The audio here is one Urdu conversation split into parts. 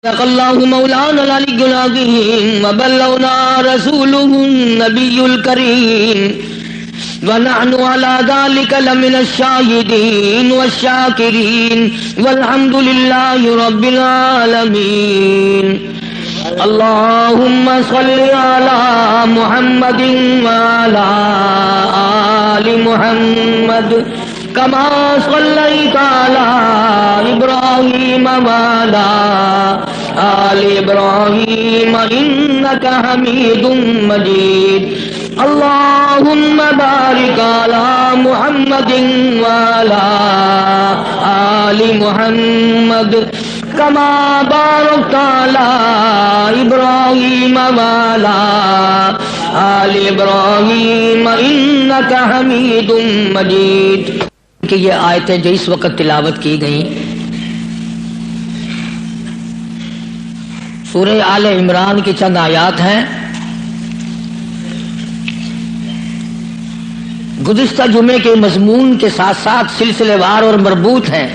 صدق الله مولانا العلي العظيم وبلغنا رسوله النبي الكريم ونحن على ذلك لمن الشاهدين والشاكرين والحمد لله رب العالمين. اللهم صل على محمد وعلى آل محمد كما صليت على إبراهيم وعلى آل إبراهيم إنك حميد مجيد. اللهم بارك على محمد وعلى آل محمد كما باركت على إبراهيم وعلى آل إبراهيم إنك حميد مجيد. کہ یہ آیتیں جو اس وقت تلاوت کی گئیں سورہ آل عمران کی چند آیات ہیں. گزشتہ جمعے کے مضمون کے ساتھ ساتھ سلسلے وار اور مربوط ہیں.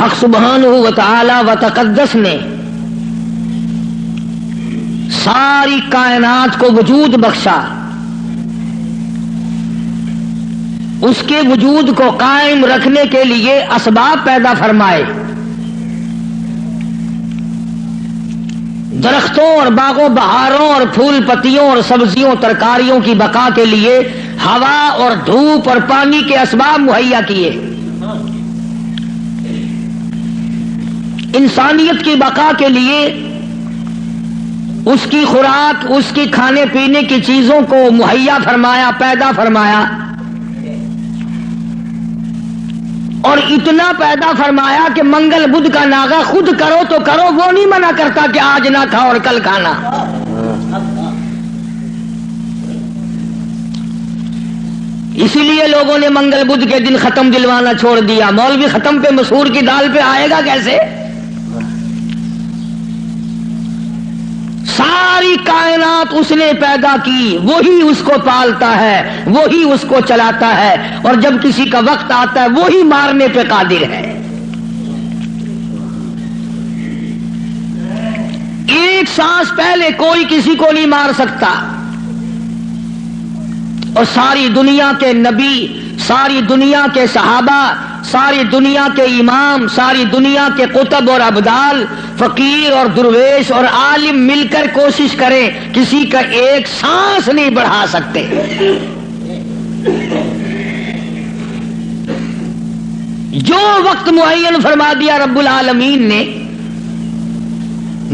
حق سبحانہ و تعالی و تقدس نے ساری کائنات کو وجود بخشا، اس کے وجود کو قائم رکھنے کے لیے اسباب پیدا فرمائے. درختوں اور باغوں بہاروں اور پھول پتیوں اور سبزیوں ترکاریوں کی بقا کے لیے ہوا اور دھوپ اور پانی کے اسباب مہیا کیے. انسانیت کی بقا کے لیے اس کی خوراک، اس کی کھانے پینے کی چیزوں کو مہیا فرمایا، پیدا فرمایا، اور اتنا پیدا فرمایا کہ منگل بدھ کا ناغا خود کرو تو کرو، وہ نہیں منع کرتا کہ آج نہ کھاؤ اور کل کھانا. اسی لیے لوگوں نے منگل بدھ کے دن ختم دلوانا چھوڑ دیا. مولوی ختم پہ مسور کی دال پہ آئے گا کیسے؟ ساری کائنات اس نے پیدا کی، وہی اس کو پالتا ہے، وہی اس کو چلاتا ہے، اور جب کسی کا وقت آتا ہے وہی مارنے پہ قادر ہے. ایک سانس پہلے کوئی کسی کو نہیں مار سکتا. اور ساری دنیا کے نبی، ساری دنیا کے صحابہ، ساری دنیا کے امام، ساری دنیا کے قطب اور ابدال، فقیر اور درویش اور عالم مل کر کوشش کریں، کسی کا ایک سانس نہیں بڑھا سکتے. جو وقت معین فرما دیا رب العالمین نے،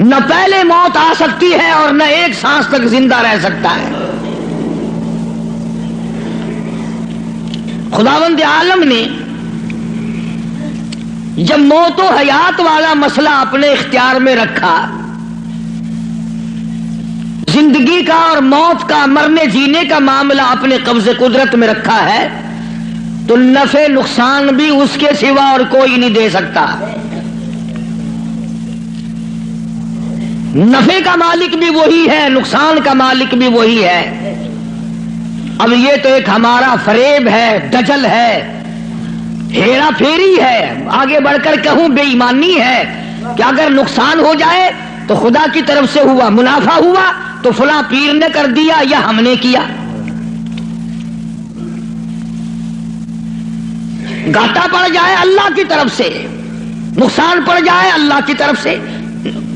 نہ پہلے موت آ سکتی ہے اور نہ ایک سانس تک زندہ رہ سکتا ہے. خداوند عالم نے جب موت و حیات والا مسئلہ اپنے اختیار میں رکھا، زندگی کا اور موت کا، مرنے جینے کا معاملہ اپنے قبضے قدرت میں رکھا ہے، تو نفع نقصان بھی اس کے سوا اور کوئی نہیں دے سکتا. نفع کا مالک بھی وہی ہے، نقصان کا مالک بھی وہی ہے. اب یہ تو ایک ہمارا فریب ہے، دجل ہے، ہیرا پھیری ہے، آگے بڑھ کر کہوں بے ایمانی ہے کہ اگر نقصان ہو جائے تو خدا کی طرف سے ہوا، منافع ہوا تو فلاں پیر نے کر دیا یا ہم نے کیا. گھاٹا پڑ جائے اللہ کی طرف سے، نقصان پڑ جائے اللہ کی طرف سے،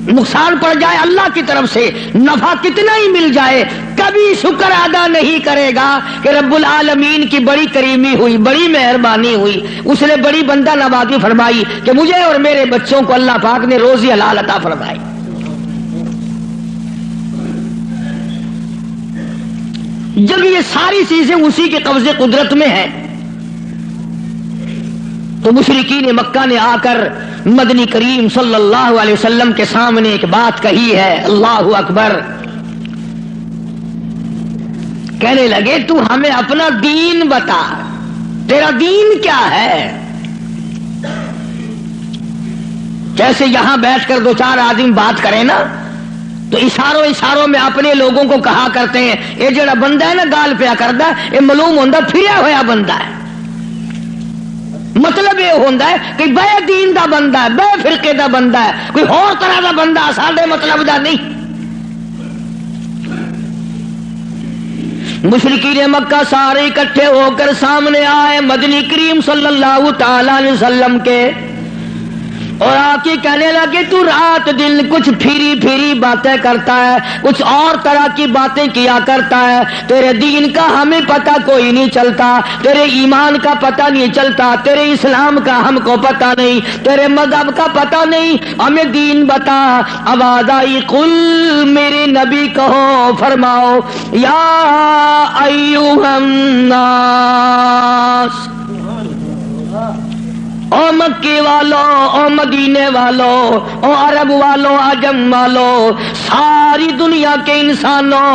نقصان پڑ جائے اللہ کی طرف سے، نفع کتنا ہی مل جائے کبھی شکر ادا نہیں کرے گا کہ رب العالمین کی بڑی کریمی ہوئی، بڑی مہربانی ہوئی، اس نے بڑی بندہ نوازی فرمائی کہ مجھے اور میرے بچوں کو اللہ پاک نے روزی حلال عطا فرمائی. جب یہ ساری چیزیں اسی کے قبضے قدرت میں ہیں تو مشرکین مکہ نے آ کر مدنی کریم صلی اللہ علیہ وسلم کے سامنے ایک بات کہی ہے. اللہ اکبر. کہنے لگے تو ہمیں اپنا دین بتا، تیرا دین کیا ہے؟ جیسے یہاں بیٹھ کر دو چار آدمی بات کریں نا تو اشاروں میں اپنے لوگوں کو کہا کرتے ہیں یہ جڑا بندہ ہے نا گال پیا کردا یہ معلوم ہوندا پھریا ہویا بندہ ہے، مطلب یہ ہوتا ہے کہ بے دین دا بندہ ہے، بے فرقے دا بندہ ہے، کوئی اور طرح دا بندہ ساڈے مطلب دا نہیں۔ مشرکین مکہ سارے اکٹھے ہو کر سامنے آئے مدنی کریم صلی اللہ تعالی علیہ وسلم کے، اور آ کے کہنے لگے تو رات دن کچھ پھری پھری باتیں کرتا ہے، کچھ اور طرح کی باتیں کیا کرتا ہے، تیرے دین کا ہمیں پتہ کوئی نہیں چلتا، تیرے ایمان کا پتہ نہیں چلتا، تیرے اسلام کا ہم کو پتہ نہیں، تیرے مذہب کا پتہ نہیں، ہمیں دین بتا۔ آواز آئی قل، میرے نبی کہو فرماؤ، یا ایھا الناس، او مکے والو، او مدینے والو، او عرب والو، عجم والو، ساری دنیا کے انسانوں،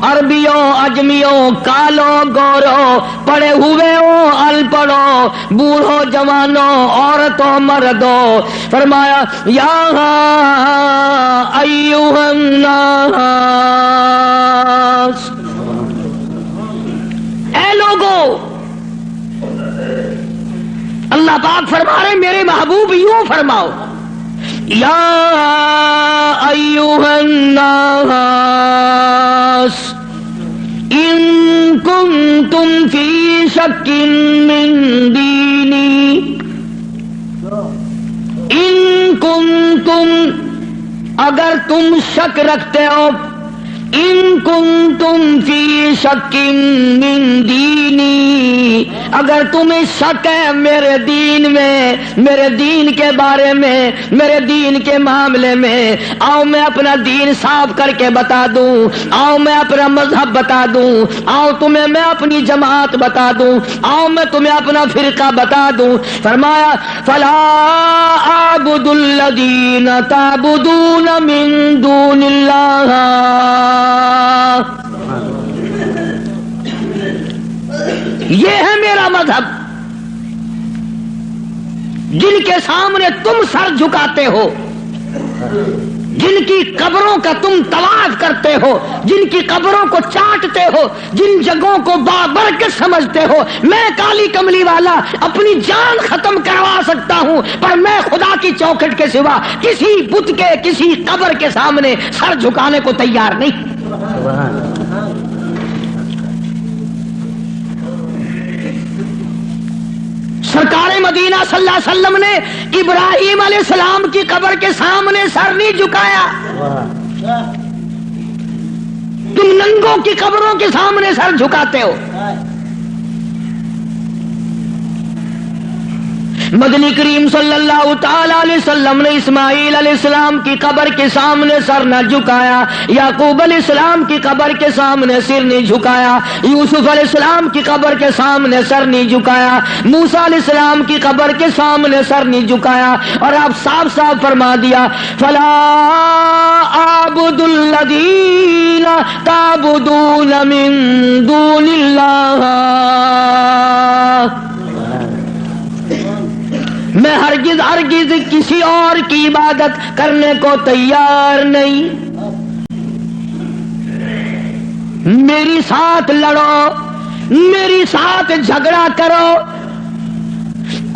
عربیوں، عجمیوں، کالو، گورو، پڑھے ہوئے ہو، ان پڑھو، بوڑھو، جوانوں، عورتوں، مردوں، فرمایا یا ایھا الناس، اے لوگو۔ اللہ پاک فرما رہے میرے محبوب یوں فرماؤ، یا ایھا الناس ان کنتم فی شک من دینی، ان کنتم، اگر تم شک رکھتے ہو، ان کنتم فی شک من دینی، اگر تمہیں شک ہے میرے دین میں، میرے دین کے بارے میں، میرے دین کے معاملے میں، آؤ میں اپنا دین صاف کر کے بتا دوں، آؤ میں اپنا مذہب بتا دوں، آؤ تمہیں میں اپنی جماعت بتا دوں، آؤ میں تمہیں اپنا فرقہ بتا دوں۔ فرمایا فلا اعبد الذین تعبدون من دون اللہ، یہ ہے میرا مذہب، جن کے سامنے تم سر جھکاتے ہو، جن کی قبروں کا تم طواف کرتے ہو، جن کی قبروں کو چاٹتے ہو، جن جگہوں کو بابرکت سمجھتے ہو، میں کالی کملی والا اپنی جان ختم کروا سکتا ہوں، پر میں خدا کی چوکھٹ کے سوا کسی بت کے، کسی قبر کے سامنے سر جھکانے کو تیار نہیں۔ سرکار مدینہ صلی اللہ علیہ وسلم نے ابراہیم علیہ السلام کی قبر کے سامنے سر نہیں جھکایا، تم ننگوں کی قبروں کے سامنے سر جھکاتے ہو۔ مدنی کریم صلی اللہ تعالی علیہ وسلم نے اسماعیل علیہ السلام کی قبر کے سامنے سر نہ جھکایا، یعقوب علیہ السلام کی قبر کے سامنے سر نہیں جھکایا، یوسف علیہ السلام کی قبر کے سامنے سر نہیں جھکایا، موسیٰ علیہ السلام کی قبر کے سامنے سر نہیں جھکایا، اور آپ صاف صاف فرما دیا فلا اعبد الذین تعبدون من دون اللہ، میں ہرگز ہرگز کسی اور کی عبادت کرنے کو تیار نہیں، میری ساتھ لڑو، میری ساتھ جھگڑا کرو،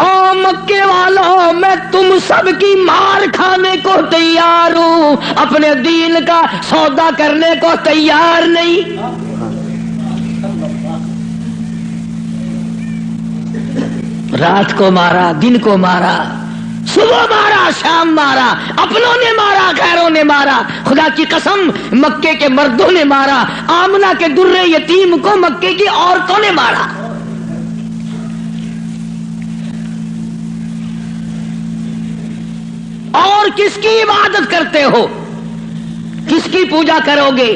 او مکے والوں میں تم سب کی مار کھانے کو تیار ہوں، اپنے دین کا سودا کرنے کو تیار نہیں۔ رات کو مارا، دن کو مارا، صبح مارا، شام مارا، اپنوں نے مارا، غیروں نے مارا، خدا کی قسم مکے کے مردوں نے مارا، آمنہ کے درے یتیم کو مکے کی عورتوں نے مارا۔ اور کس کی عبادت کرتے ہو؟ کس کی پوجا کرو گے؟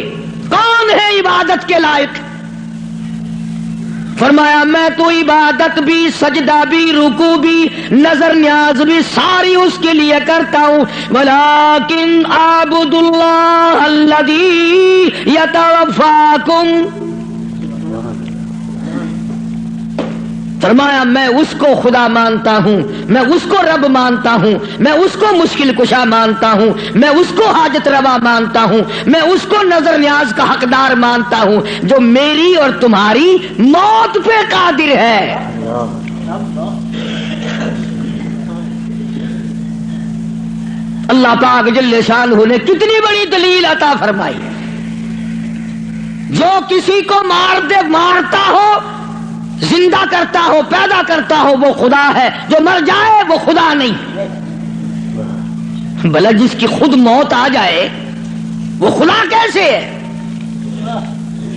کون ہے عبادت کے لائق؟ فرمایا میں تو عبادت بھی، سجدہ بھی، رکوع بھی، نظر نیاز بھی ساری اس کے لیے کرتا ہوں، ولیکن اعبد اللہ الذی یتوفاکم، فرمایا میں اس کو خدا مانتا ہوں، میں اس کو رب مانتا ہوں، میں اس کو مشکل کشا مانتا ہوں، میں اس کو حاجت روا مانتا ہوں، میں اس کو نظر نیاز کا حقدار مانتا ہوں، جو میری اور تمہاری موت پہ قادر ہے۔ اللہ پاک جل شانہ نے کتنی بڑی دلیل عطا فرمائی. جو کسی کو مارتا ہو، زندہ کرتا ہو، پیدا کرتا ہو، وہ خدا ہے. جو مر جائے وہ خدا نہیں. بھلا جس کی خود موت آ جائے وہ خدا کیسے ہے؟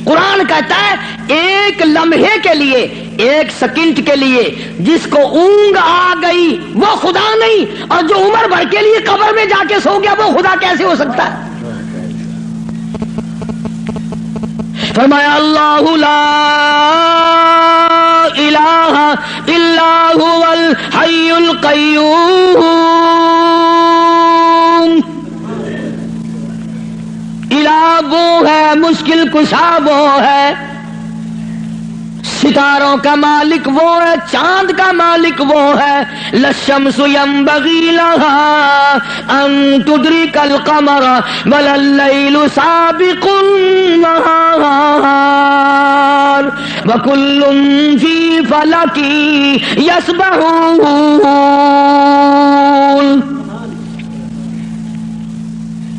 قرآن کہتا ہے ایک لمحے کے لیے، ایک سیکنڈ کے لیے جس کو اونگ آ گئی وہ خدا نہیں، اور جو عمر بھر کے لیے قبر میں جا کے سو گیا وہ خدا کیسے ہو سکتا ہے؟ فرمایا اللہ لا الہ الا هو الحی القیوم. الہ وہ ہے، مشکل کشا وہ ہے، ستاروں کا مالک وہ ہے، چاند کا مالک وہ ہے. للشمس ينبغي لها ان تدرك القمر ولا الليل سابق النهار وكل في فلك يسبحون.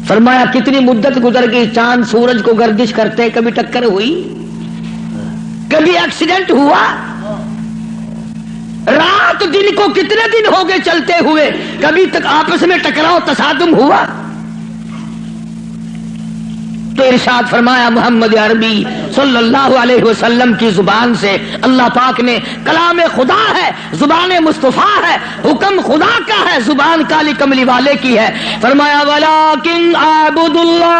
فرمایا کتنی مدت گزر گئی، چاند سورج کو گردش کرتے، کبھی ٹکر ہوئی، کبھی ایکسیڈنٹ ہوا، رات دن کو کتنے دن ہو گئے چلتے ہوئے، کبھی تک آپس میں ٹکراؤ تصادم ہوا. تو ارشاد فرمایا محمد عربی صلی اللہ علیہ وسلم کی زبان سے، اللہ پاک نے، کلام خدا ہے، زبان مصطفیٰ ہے، حکم خدا کا ہے، زبان کالی کملی والے کی ہے. فرمایا ولیکن اعبد اللہ،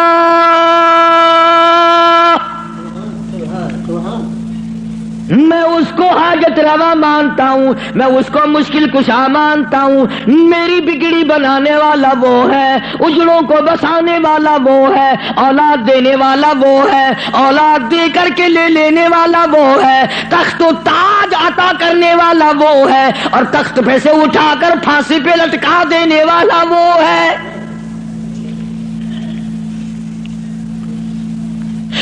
میں اس کو حاجت روا مانتا ہوں، میں اس کو مشکل کشا مانتا ہوں. میری بگڑی بنانے والا وہ ہے، اجڑوں کو بسانے والا وہ ہے، اولاد دینے والا وہ ہے، اولاد دے کر کے لے لینے والا وہ ہے، تخت و تاج عطا کرنے والا وہ ہے، اور تخت پہ سے اٹھا کر پھانسی پہ لٹکا دینے والا وہ ہے.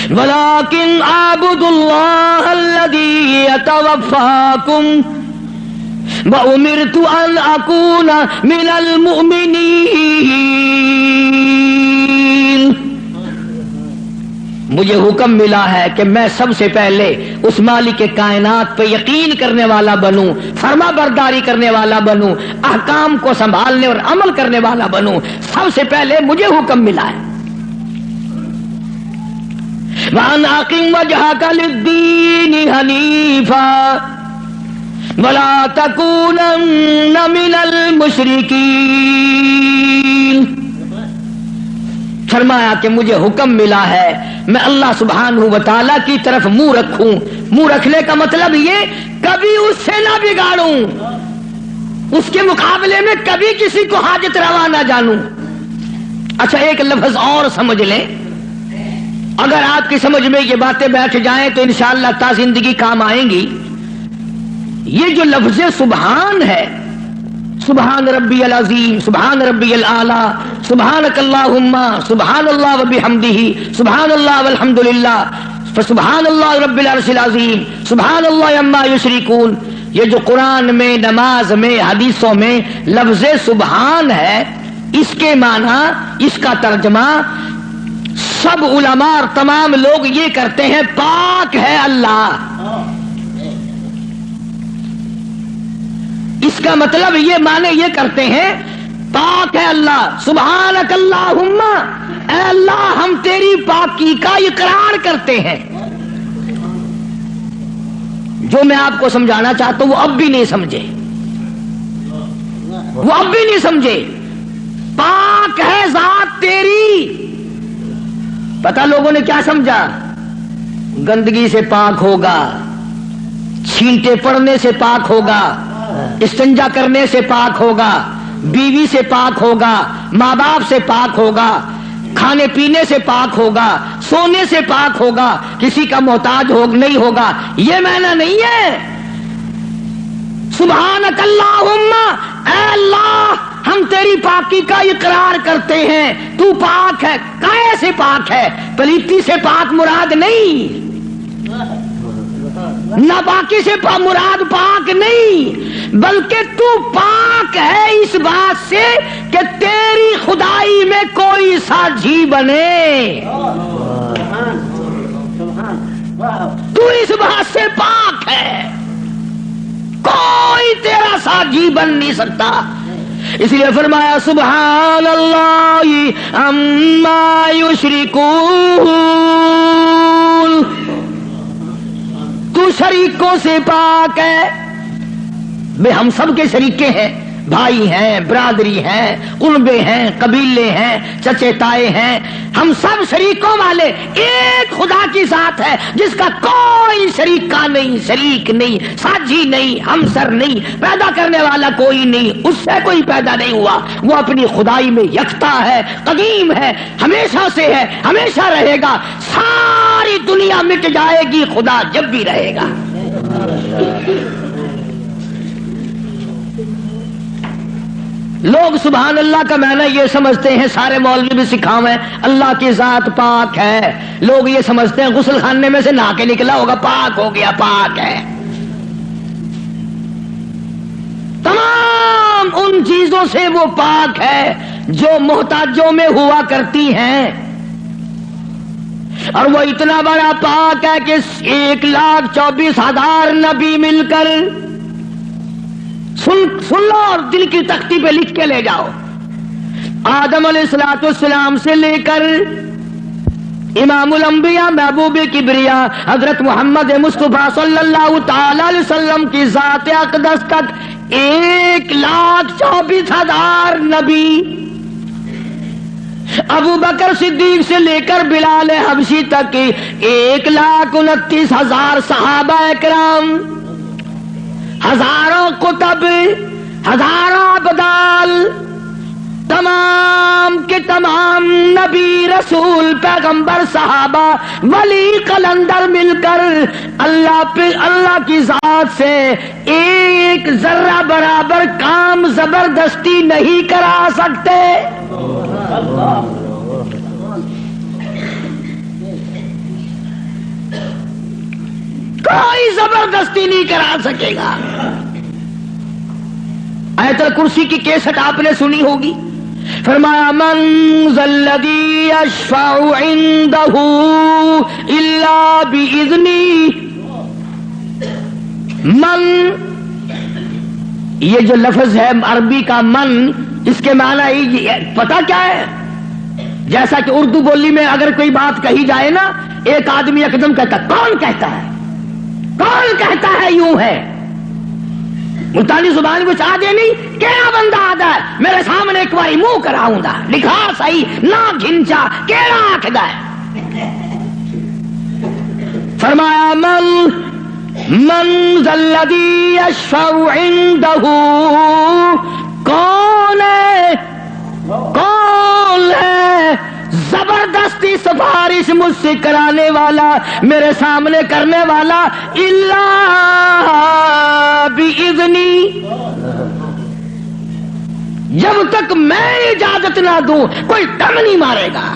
وَلَٰكِنْ أَعْبُدُ اللَّهَ الَّذِي يَتَوَفَّاكُمْ وَأُمِرْتُ أَنْ أَكُونَ مِنَ الْمُؤْمِنِينَ. مجھے حکم ملا ہے کہ میں سب سے پہلے اس مالک کائنات پہ یقین کرنے والا بنوں، فرما برداری کرنے والا بنوں، احکام کو سنبھالنے اور عمل کرنے والا بنوں. سب سے پہلے مجھے حکم ملا ہے. وَأَنْ أَقِمْ وَجْهَكَ لِلدِّينِ حَنِيفًا وَلَا تَكُونَنَّ مِنَ الْمُشْرِكِينَ. فرمایا کہ مجھے حکم ملا ہے میں اللہ سبحانہ و تعالیٰ کی طرف منہ رکھوں. منہ رکھنے کا مطلب یہ کبھی اس سے نہ بگاڑوں، اس کے مقابلے میں کبھی کسی کو حاجت روا نہ جانوں. اچھا ایک لفظ اور سمجھ لیں، اگر آپ کی سمجھ میں یہ باتیں بیٹھ جائیں تو انشاءاللہ تا زندگی کام آئیں گی. یہ جو لفظ سبحان ہے، سبحان ربی العظیم، سبحان ربی الاعلی، سبحانک اللہم، سبحان اللہ وبحمدہ، سبحان اللہ والحمدللہ، فسبحان اللہ رب العرش العظیم، سبحان اللہ عما یشرکون. یہ جو قرآن میں، نماز میں، حدیثوں میں لفظ سبحان ہے، اس کے معنی، اس کا ترجمہ سب علماء اور تمام لوگ یہ کرتے ہیں پاک ہے اللہ. اس کا مطلب یہ معنی یہ کرتے ہیں پاک ہے اللہ. سبحانک اللہم، اے اللہ ہم تیری پاکی کا اقرار کرتے ہیں. جو میں آپ کو سمجھانا چاہتا ہوں وہ اب بھی نہیں سمجھے، وہ اب بھی نہیں سمجھے. پاک ہے ذات تیری. پتہ لوگوں نے کیا سمجھا؟ گندگی سے پاک ہوگا، چھینٹے پڑنے سے پاک ہوگا، استنجا کرنے سے پاک ہوگا، بیوی سے پاک ہوگا، ماں باپ سے پاک ہوگا، کھانے پینے سے پاک ہوگا، سونے سے پاک ہوگا، کسی کا محتاج نہیں ہوگا. یہ معنی نہیں ہے. سبحانک اللہم، اے اللہ ہم تیری پاکی کا اقرار کرتے ہیں، تو پاک ہے. کیسے پاک ہے؟ پلیتی سے پاک مراد نہیں، ناپاکی سے مراد پاک نہیں، بلکہ تو پاک ہے اس بات سے کہ تیری خدا خدائی میں کوئی ساجی بنے، تو اس بات سے پاک ہے، کوئی تیرا ساجی بن نہیں سکتا۔ اس لیے فرمایا سبحان اللہ عما یشرکون، تو شریکوں سے پاک ہے۔ بے ہم سب کے شریکے ہیں، بھائی ہیں، برادری ہیں، قربے ہیں، قبیلے ہیں، چچے تائے ہیں، ہم سب شریکوں والے ایک خدا کی ذات ہے جس کا کوئی شریکہ نہیں، شریک نہیں، ساجی نہیں، ہمسر نہیں، پیدا کرنے والا کوئی نہیں، اس سے کوئی پیدا نہیں ہوا، وہ اپنی خدائی میں یکتا ہے، قدیم ہے، ہمیشہ سے ہے، ہمیشہ رہے گا، ساری دنیا مٹ جائے گی، خدا جب بھی رہے گا۔ لوگ سبحان اللہ کا معنی یہ سمجھتے ہیں، سارے مولوی بھی سکھاویں اللہ کی ذات پاک ہے، لوگ یہ سمجھتے ہیں غسل خانے میں سے نہا کے نکلا ہوگا پاک ہو گیا، پاک ہے۔ تمام ان چیزوں سے وہ پاک ہے جو محتاجوں میں ہوا کرتی ہیں، اور وہ اتنا بڑا پاک ہے کہ 1,24,000 نبی مل کر، سن لو اور دل کی تختی پہ لکھ کے لے جاؤ، آدم علیہ السلام سے لے کر امام الانبیاء محبوب کبریا حضرت محمد مصطفیٰ صلی اللہ تعالی علیہ وسلم کی ذات اقدس تک 1,24,000 نبی، ابو بکر صدیق سے لے کر بلال حبشی تک 1,29,000 صحابہ اکرام، ہزاروں کتب، ہزاروں ابدال، تمام کے تمام نبی، رسول، پیغمبر، صحابہ، ولی، قلندر مل کر اللہ کی ذات سے ایک ذرہ برابر کام زبردستی نہیں کرا سکتے۔ کوئی زبردستی نہیں کرا سکے گا۔ آیت الکرسی کی کیسٹ آپ نے سنی ہوگی، فرمایا من ذا الذی یشفع عنده الا باذنہ۔ من، یہ جو لفظ ہے عربی کا من، اس کے معنی پتہ کیا ہے؟ جیسا کہ اردو بولی میں اگر کوئی بات کہی جائے نا، ایک آدمی یکدم کہتا کون کہتا ہے، کون کہتا ہے، یوں ہے، ملتانی زبان کو چاہ دے نہیں، کیڑا بندہ آدھا ہے میرے سامنے ایک باری منہ کراؤں گا، لکھا صحیح نہ گھنچا، کیڑا آکھدا ہے۔ فرمایا من ذا الذی یشفع عنده، کون ہے، کون ہے زبردستی سفارش مجھ سے کرانے والا، میرے سامنے کرنے والا، الا باذنی، جب تک میں اجازت نہ دوں کوئی دم نہیں مارے گا،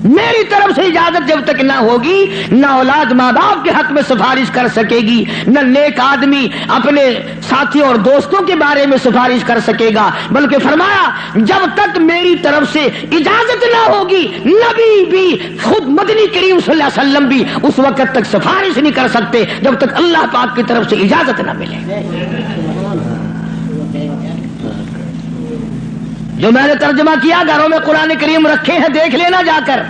میری طرف سے اجازت جب تک نہ ہوگی، نہ اولاد ماں باپ کے حق میں سفارش کر سکے گی، نہ نیک آدمی اپنے ساتھیوں اور دوستوں کے بارے میں سفارش کر سکے گا، بلکہ فرمایا جب تک میری طرف سے اجازت نہ ہوگی، نبی بھی، خود مدنی کریم صلی اللہ علیہ وسلم بھی اس وقت تک سفارش نہیں کر سکتے جب تک اللہ پاک کی طرف سے اجازت نہ ملے۔ جو میں نے ترجمہ کیا، گھروں میں قرآن کریم رکھے ہیں، دیکھ لینا جا کر۔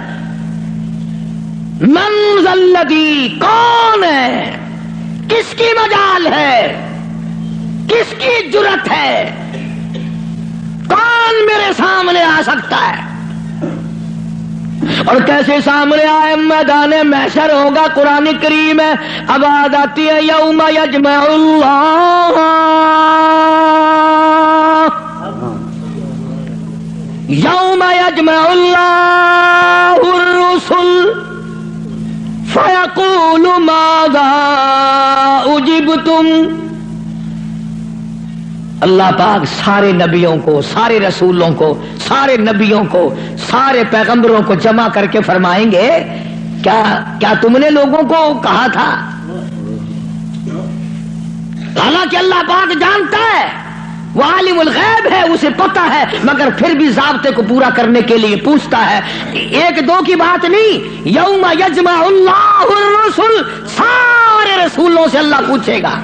من ذا الذی، کون ہے، کس کی مجال ہے، کس کی جرت ہے، کون میرے سامنے آ سکتا ہے، اور کیسے سامنے آئے؟ میدان محشر ہوگا، قرآن کریم ہے، اب آد آتی ہے یوم یجمع اللہ، یوم یجمع اللہ الرسل فیقول ماذا اجبتم۔ اللہ پاک سارے نبیوں کو، سارے رسولوں کو، سارے نبیوں کو، سارے پیغمبروں کو جمع کر کے فرمائیں گے کیا تم نے لوگوں کو کہا تھا؟ حالانکہ اللہ پاک جانتا ہے وہ عالم الغیب ہے، اسے پتہ ہے، مگر پھر بھی ضابطے کو پورا کرنے کے لیے پوچھتا ہے۔ ایک دو کی بات نہیں، یوم یجمع اللہ الرسل، سارے رسولوں سے اللہ پوچھے گا۔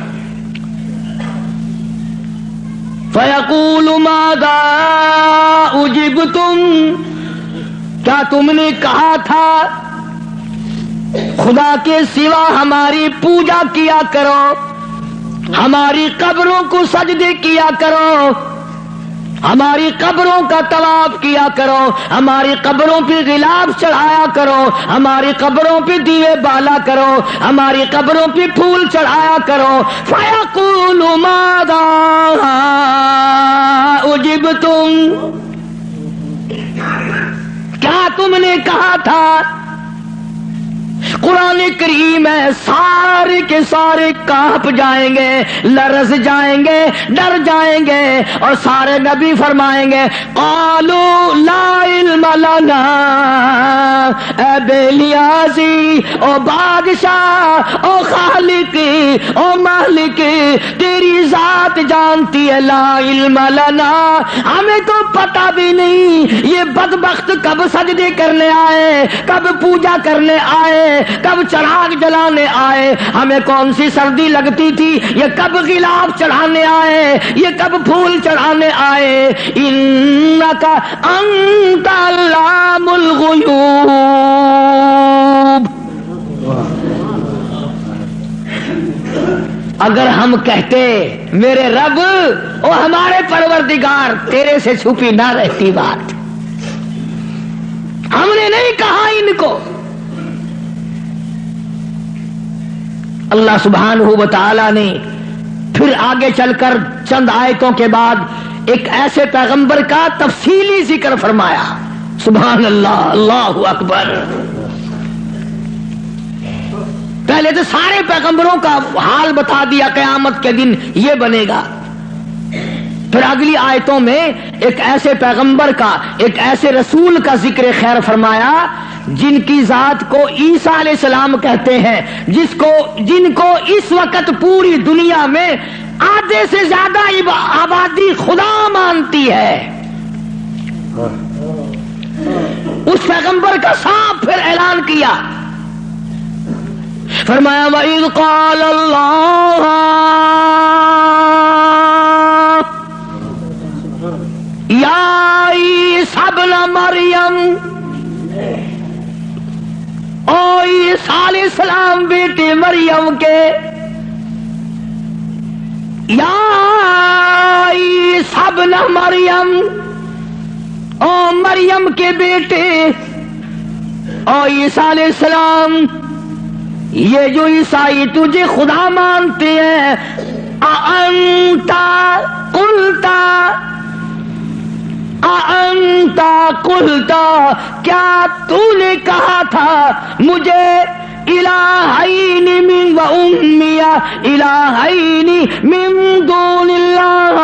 فَيَقُولُ مَاذَا أُجِبْتُمْ، کیا تم نے کہا تھا خدا کے سوا ہماری پوجا کیا کرو، ہماری قبروں کو سجدے کیا کرو، ہماری قبروں کا طواف کیا کرو، ہماری قبروں پہ غلاف چڑھایا کرو، ہماری قبروں پہ دیوے بالا کرو، ہماری قبروں پہ پھول چڑھایا کرو۔ فَيَقُولُ مَاذَا أُجِبْتُمْ، کیا تم نے کہا تھا؟ قرآن کریم ہے، سارے کے سارے کانپ جائیں گے، لرز جائیں گے، ڈر جائیں گے، اور سارے نبی فرمائیں گے قالوا لا علم لنا، اے بے نیازی، او بادشاہ، او خالق، او مالک، تیری ذات جانتی ہے، لا علم لنا، ہمیں تو پتہ بھی نہیں یہ بدبخت کب سجدے کرنے آئے، کب پوجا کرنے آئے، کب چراغ جلانے آئے، ہمیں کون سی سردی لگتی تھی، یہ کب غلاف چڑھانے آئے، یہ کب پھول چڑھانے آئے۔ انک انت علام الغیوب، اگر ہم کہتے میرے رب او ہمارے پروردگار، تیرے سے چھپی نہ رہتی بات، ہم نے نہیں کہا ان کو۔ اللہ سبحانہ و تعالی نے پھر آگے چل کر چند آیتوں کے بعد ایک ایسے پیغمبر کا تفصیلی ذکر فرمایا۔ سبحان اللہ، اللہ اکبر۔ پہلے تو سارے پیغمبروں کا حال بتا دیا، قیامت کے دن یہ بنے گا۔ پھر اگلی آیتوں میں ایک ایسے پیغمبر کا، ایک ایسے رسول کا ذکر خیر فرمایا جن کی ذات کو عیسیٰ علیہ السلام کہتے ہیں، جن کو اس وقت پوری دنیا میں آدھے سے زیادہ آبادی خدا مانتی ہے۔ اس پیغمبر کا صاف پھر اعلان کیا، فرمایا وَإِذْ قَالَ اللَّهُ یا عیسیٰ ابن مریم، او عیسیٰ علیہ السلام بیٹے مریم کے، یا عیسیٰ ابن مریم، او مریم کے بیٹے، او عیسیٰ علیہ السلام، یہ جو عیسائی تجھے خدا مانتے ہیں، اَأَنْتَ قُلْتَ، کیا تو نے کہا تھا مجھے الہین من و امی الہین من دون اللہ،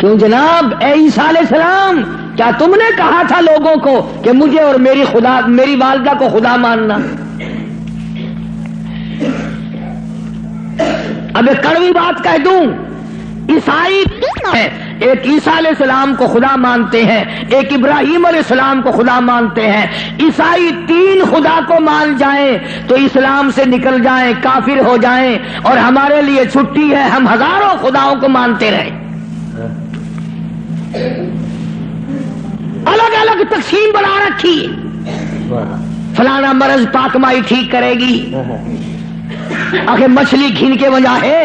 کیوں جناب اے عیسیٰ علیہ السلام، کیا تم نے کہا تھا لوگوں کو کہ مجھے اور میری والدہ کو خدا ماننا؟ اب ایک کڑوی بات کہہ دوں، عیسائی ایک عیسیٰ علیہ السلام کو خدا مانتے ہیں، ایک ابراہیم علیہ السلام کو خدا مانتے ہیں۔ عیسائی تین خدا کو مان جائیں تو اسلام سے نکل جائیں، کافر ہو جائیں، اور ہمارے لیے چھٹی ہے، ہم ہزاروں خداؤں کو مانتے رہیں۔ الگ الگ تقسیم بنا رکھی، فلانا مرض پاک مائی ٹھیک کرے گی، آخر مچھلی گھن کے وجہ ہے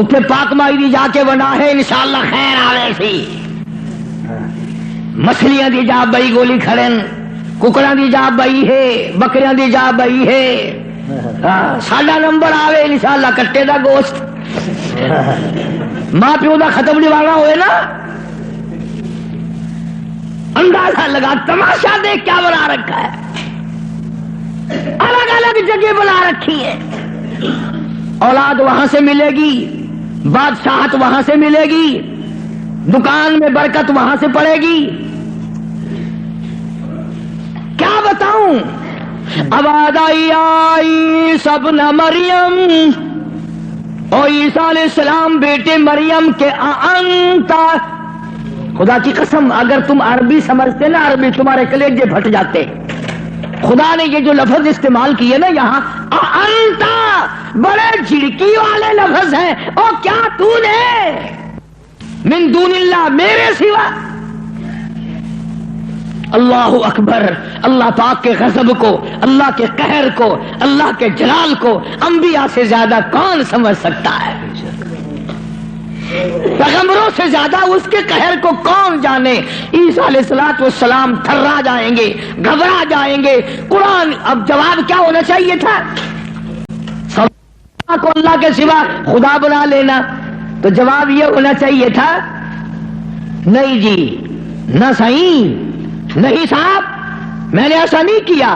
اتنے پاک مائی دی جا کے بنا ہے، انشاءاللہ خیر آوے سی، مچھلیاں دی جا بئی گولی کھڑن، ککڑاں دی جا بئی ہے، بکریاں دی جا بئی ہے، ساڈا نمبر آوے انشاءاللہ کٹے دا گوشت، ماں پیو دا ختم نوانا ہوئے نا، اندازہ لگا، تماشا دیکھ کیا بنا رکھا ہے، الگ الگ جگہ بنا رکھی ہے۔ اولاد وہاں سے ملے گی، بادشاہت وہاں سے ملے گی، دکان میں برکت وہاں سے پڑے گی، کیا بتاؤں عیسی ابن مریم، او عیسیٰ علیہ السلام بیٹے مریم کے انتا، خدا کی قسم اگر تم عربی سمجھتے نا، عربی تمہارے کلیجے پھٹ جاتے. خدا نے یہ جو لفظ استعمال کیے نا یہاں انتا، بڑے جھڑکی والے لفظ ہیں. او کیا تو نے من دون اللہ، میرے سوا. اللہ اکبر. اللہ پاک کے غضب کو، اللہ کے قہر کو، اللہ کے جلال کو انبیاء سے زیادہ کون سمجھ سکتا ہے؟ پیغمبروں سے زیادہ اس کے قہر کو کون جانے؟ عیسیٰ علیہ السلام تھرا جائیں گے، گھبرا جائیں گے. قرآن اب جواب کیا ہونا چاہیے تھا؟ کو اللہ کے سوا خدا بنا لینا. تو جواب یہ ہونا چاہیے تھا نہیں جی، نہ صحیح، نہیں صاحب میں نے ایسا نہیں کیا.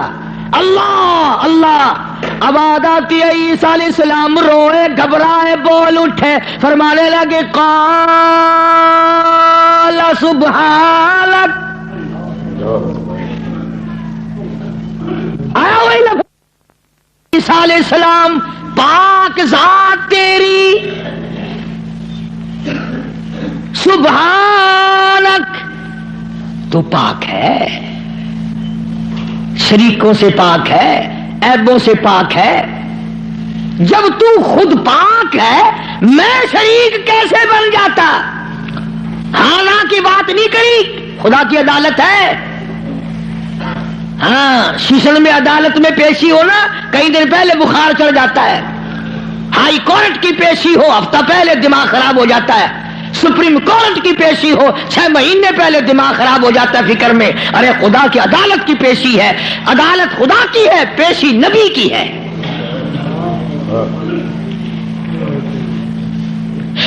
اللہ اللہ. اب آتی ہے عیسیٰ علیہ السلام روئے، گھبرائے، بول اٹھے، فرمانے لگے قال سبحانک. آیا وہی لفظ عیسیٰ علیہ السلام، پاک ذات تیری، سبحانک، تو پاک ہے، شریکوں سے پاک ہے، عیبوں سے پاک ہے. جب تو خود پاک ہے میں شریک کیسے بن جاتا؟ ہاں کی بات نہیں کری، خدا کی عدالت ہے. ہاں شیشن میں عدالت میں پیشی ہونا کئی دن پہلے بخار چڑھ جاتا ہے. ہائی کورٹ کی پیشی ہو ہفتہ پہلے دماغ خراب ہو جاتا ہے. سپریم کورٹ کی پیشی ہو 6 مہینے پہلے دماغ خراب ہو جاتا ہے فکر میں. ارے خدا کی عدالت کی پیشی ہے، عدالت خدا کی ہے، پیشی نبی کی ہے.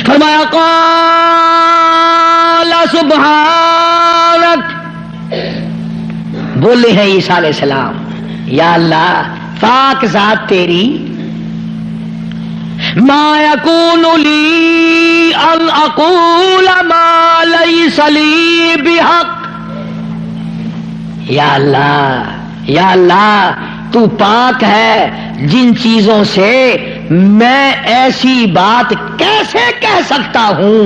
فرمایا قال سبحانک. بولے ہیں عیسیٰ علیہ السلام، یا اللہ پاک ذات تیری، ما یکون لی ان اقول ما لیس لی بحق. یا اللہ تو پاک ہے، جن چیزوں سے میں ایسی بات کیسے کہہ سکتا ہوں؟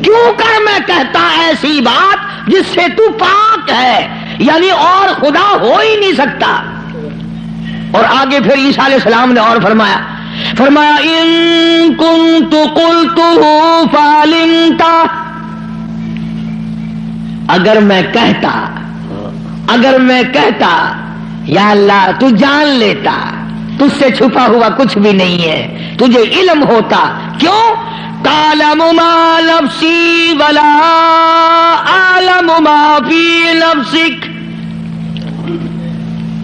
کیوں کر میں کہتا ایسی بات جس سے تو پاک ہے؟ یعنی اور خدا ہو ہی نہیں سکتا. اور آگے پھر عیسیٰ علیہ السلام نے اور فرمایا ان کنت قلتہ فعلمت. اگر میں کہتا یا اللہ تو جان لیتا، تجھ سے چھپا ہوا کچھ بھی نہیں ہے، تجھے علم ہوتا. کیوں؟ تعلم ما نفسی ولا اعلم ما فی نفسک.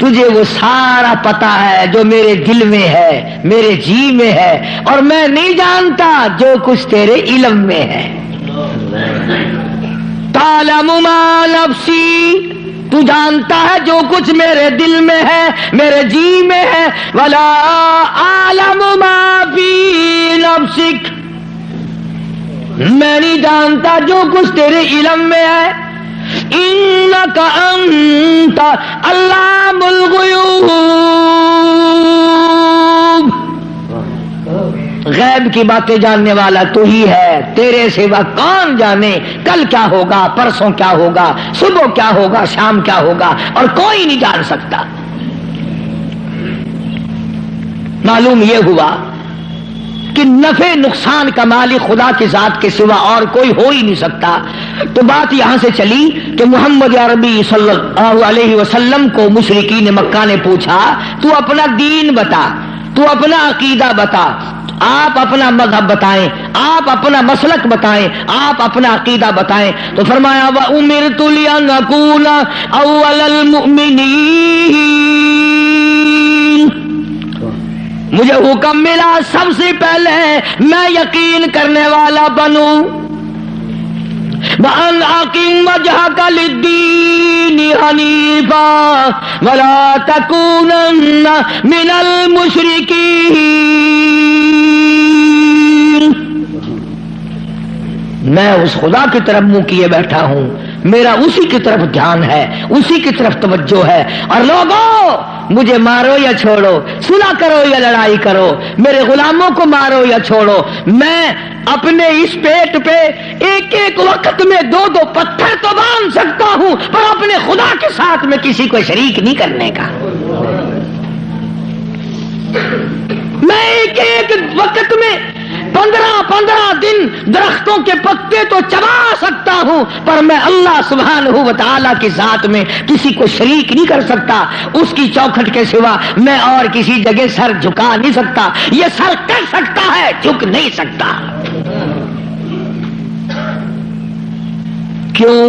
تجھے وہ سارا پتا ہے جو میرے دل میں ہے، میرے جی میں ہے، اور میں نہیں جانتا جو کچھ تیرے علم میں ہے. تعلم ما نفسی، تو جانتا ہے جو کچھ میرے دل میں ہے، میرے جی میں ہے. ولا اعلم ما فی نفسک، میں نہیں جانتا جو کچھ تیرے علم میں ہے. انک انت علام الغیوب، غیب کی باتیں جاننے والا تو ہی ہے، تیرے سوا کون جانے کل کیا ہوگا، پرسوں کیا ہوگا، صبح کیا ہوگا، شام کیا ہوگا، اور کوئی نہیں جان سکتا. معلوم یہ ہوا کہ نفع نقصان کا مالک خدا کی ذات کے سوا اور کوئی ہو ہی نہیں سکتا. تو بات یہاں سے چلی کہ محمد عربی صلی اللہ علیہ وسلم کو مشرکین مکہ نے پوچھا تو اپنا دین بتا، تو اپنا عقیدہ بتا، آپ اپنا مذہب بتائیں، آپ اپنا مسلک بتائیں، آپ اپنا عقیدہ بتائیں. تو فرمایا وَأُمِرْتُ لِأَنْ أَكُونَ أَوَّلَ الْمُؤْمِنِينَ، مجھے حکم ملا سب سے پہلے میں یقین کرنے والا بنوں. وَأَنْ أَقِمْ وَجْهَكَ لِلدِّينِ حَنِيفًا وَلَا تَكُونَنَّ مِنَ الْمُشْرِكِينَ. میں اس خدا کی طرف منہ کیے بیٹھا ہوں میرا اسی کی طرف دھیان ہے، اسی کی طرف توجہ ہے. اور لوگوں مجھے مارو یا چھوڑو، صلح کرو یا لڑائی کرو، میرے غلاموں کو مارو یا چھوڑو، میں اپنے اس پیٹ پہ ایک ایک وقت میں 2 پتھر تو باندھ سکتا ہوں، پر اپنے خدا کے ساتھ میں کسی کو شریک نہیں کرنے کا. میں ایک ایک وقت میں 15 دن درختوں کے پتے تو چبا سکتا ہوں، پر میں اللہ سبحانہ و تعالی کی ذات میں کسی کو شریک نہیں کر سکتا. اس کی چوکھٹ کے سوا میں اور کسی جگہ سر جھکا نہیں سکتا. یہ سر کر سکتا ہے، جھک نہیں سکتا. کیوں؟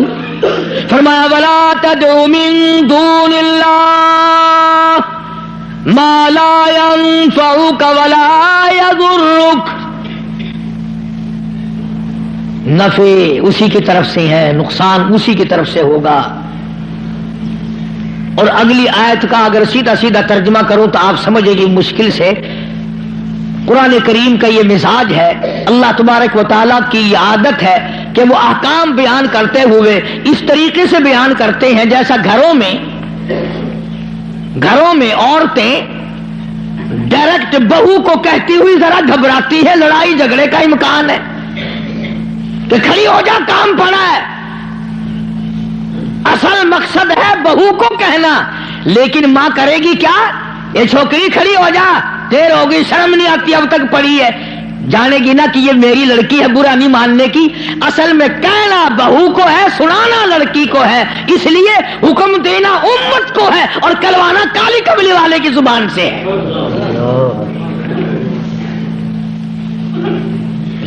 فرمایا وَلَا تَدْعُ مِن دُونِ اللَّهِ مَا لَا يَنفَعُكَ وَلَا يَضُرُّكَ. نفع اسی کی طرف سے ہے، نقصان اسی کی طرف سے ہوگا. اور اگلی آیت کا اگر سیدھا سیدھا ترجمہ کروں تو آپ سمجھے گی مشکل سے. قرآن کریم کا یہ مزاج ہے، اللہ تبارک و تعالیٰ کی یہ عادت ہے کہ وہ احکام بیان کرتے ہوئے اس طریقے سے بیان کرتے ہیں جیسا گھروں میں عورتیں ڈائریکٹ بہو کو کہتی ہوئی ذرا گھبراتی ہے، لڑائی جھگڑے کا امکان ہے کہ کھڑی ہو جا، کام پڑا ہے. اصل مقصد ہے بہو کو کہنا، لیکن ماں کرے گی کیا؟ یہ چھوکری کھڑی ہو جا، دیر ہوگی، شرم نہیں آتی، اب تک پڑی ہے. جانے گی نا کہ یہ میری لڑکی ہے، برا نہیں ماننے کی. اصل میں کہنا بہو کو ہے، سنانا لڑکی کو ہے، اس لیے حکم دینا امت کو ہے اور کروانا کالی کملی والے کی زبان سے ہے.